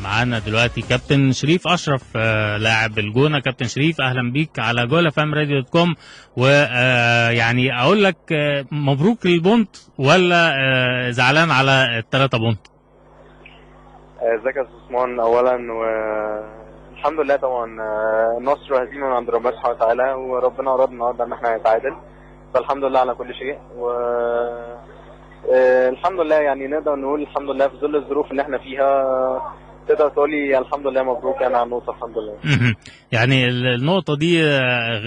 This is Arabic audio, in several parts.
معانا دلوقتي كابتن شريف أشرف لاعب الجونة. كابتن شريف أهلا بيك على جولة فام راديو دوت كوم. ويعني أقول لك مبروك البونت ولا زعلان على الثلاثة بونت؟ ازيك يا استاذ عثمان؟ اولا والحمد لله طبعا نصر وهزيمه من عند ربنا سبحانه وتعالى، وربنا اراد النهارده ان احنا نتعادل، فالحمد لله على كل شيء. و الحمد لله يعني نقدر نقول الحمد لله في ظل الظروف اللي احنا فيها، تقدر تقولي الحمد لله مبروك يعني على النقطه. الحمد لله. يعني النقطة دي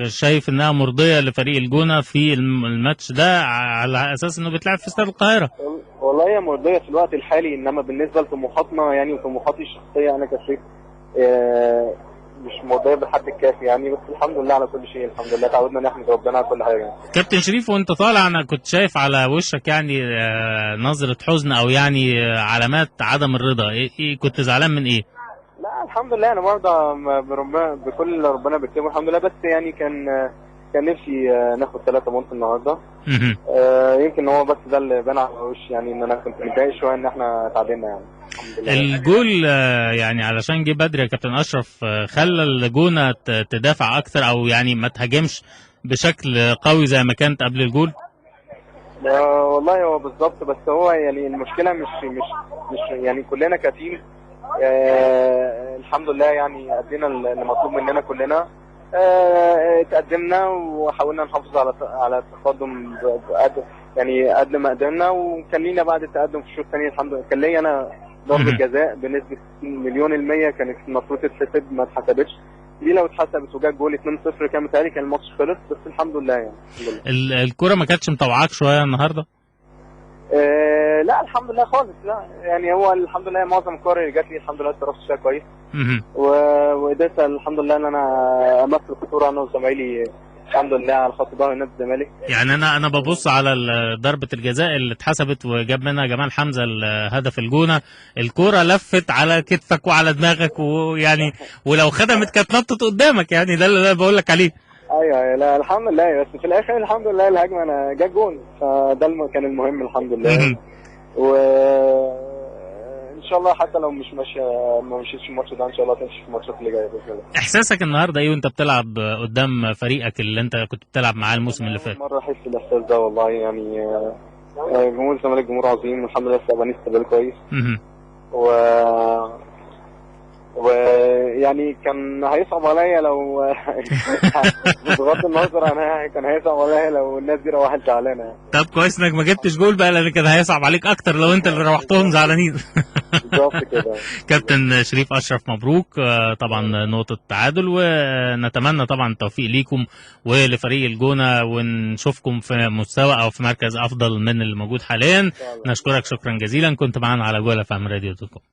شايف انها مرضية لفريق الجونة في الماتش ده على اساس انه بيتلعب في استاد القاهرة؟ والله هي مرضية في الوقت الحالي، انما بالنسبة لطموحاتنا يعني وطموحاتي الشخصية انا كشريف مش مرضية بالحد الكافي يعني، بس الحمد لله على كل شيء. الحمد لله تعودنا نحمد ربنا على كل حاجة. كابتن شريف وانت طالع انا كنت شايف على وشك يعني نظرة حزن او يعني علامات عدم الرضا، ايه كنت زعلان من ايه؟ لا الحمد لله انا برضه بكل اللي ربنا بيكتبه الحمد لله، بس يعني كان نفسي ناخد 3 بونت النهارده. يمكن هو بس ده اللي بان على وشي، يعني ان انا كنت متضايق شويه ان احنا تعادلنا يعني. الحمد لله. الجول يعني علشان جه بدري يا كابتن اشرف خلى الجونه تدافع اكتر او يعني ما تهاجمش بشكل قوي زي ما كانت قبل الجول؟ والله هو بالظبط، بس هو يعني المشكله مش يعني كلنا كتيم الحمد لله يعني ادينا اللي مطلوب مننا كلنا. تقدمنا وحاولنا نحافظ على التقدم يعني قد ما قدرنا، وكان لينا بعد التقدم في الشوط الثاني الحمد لله. كان ليا انا ضربه جزاء بنسبه 1,000,000% كانت المفروض تتحسب، ما اتحسبتش. دي لو اتحسبت وجات جول 2-0 كان متهيألي كان الماتش خلص، بس الحمد لله يعني. الكرة ما كانتش مطوعاك شويه النهارده؟ لا الحمد لله خالص، لا يعني هو الحمد لله معظم الكور اللي جات لي الحمد لله اتصرفت فيها كويس. وقدرت الحمد لله ان انا امثل الخطوره انا وزمايلي الحمد لله على خط ظهر نادي الزمالك. يعني انا ببص على ضربه الجزاء اللي اتحسبت وجاب منها جمال حمزه الهدف الجونه، الكوره لفت على كتفك وعلى دماغك، ويعني ولو خدمت كانت نطت قدامك، يعني ده اللي انا بقول لك عليه. ايوه لا الحمد لله، بس في الاخر الحمد لله الهجمه انا جت جون، فده كان المهم الحمد لله. وان شاء الله حتى لو مش ماشيه ما مشيتش الماتش ده ان شاء الله تمشي في الماتشات اللي جايه باذن الله. احساسك النهارده ايه وانت بتلعب قدام فريقك اللي انت كنت بتلعب معاه الموسم اللي فات؟ مره احس الاحساس ده والله يعني. جمهور الزمالك جمهور عظيم والحمد لله استقبالني استقبال كويس. ويعني كان هيصعب عليا لو بغض النظر انا كان هيصعب عليا لو الناس دي روحت زعلانه. طب كويس انك ما جبتش جول بقى، لان كان هيصعب عليك اكتر لو انت اللي روحتهم زعلانين. بالظبط كده. كابتن شريف اشرف مبروك طبعا نقطه تعادل، ونتمنى طبعا التوفيق ليكم ولفريق الجونه، ونشوفكم في مستوى او في مركز افضل من اللي موجود حاليا. نشكرك شكرا جزيلا، كنت معانا على جوله فام راديو دوت كوم.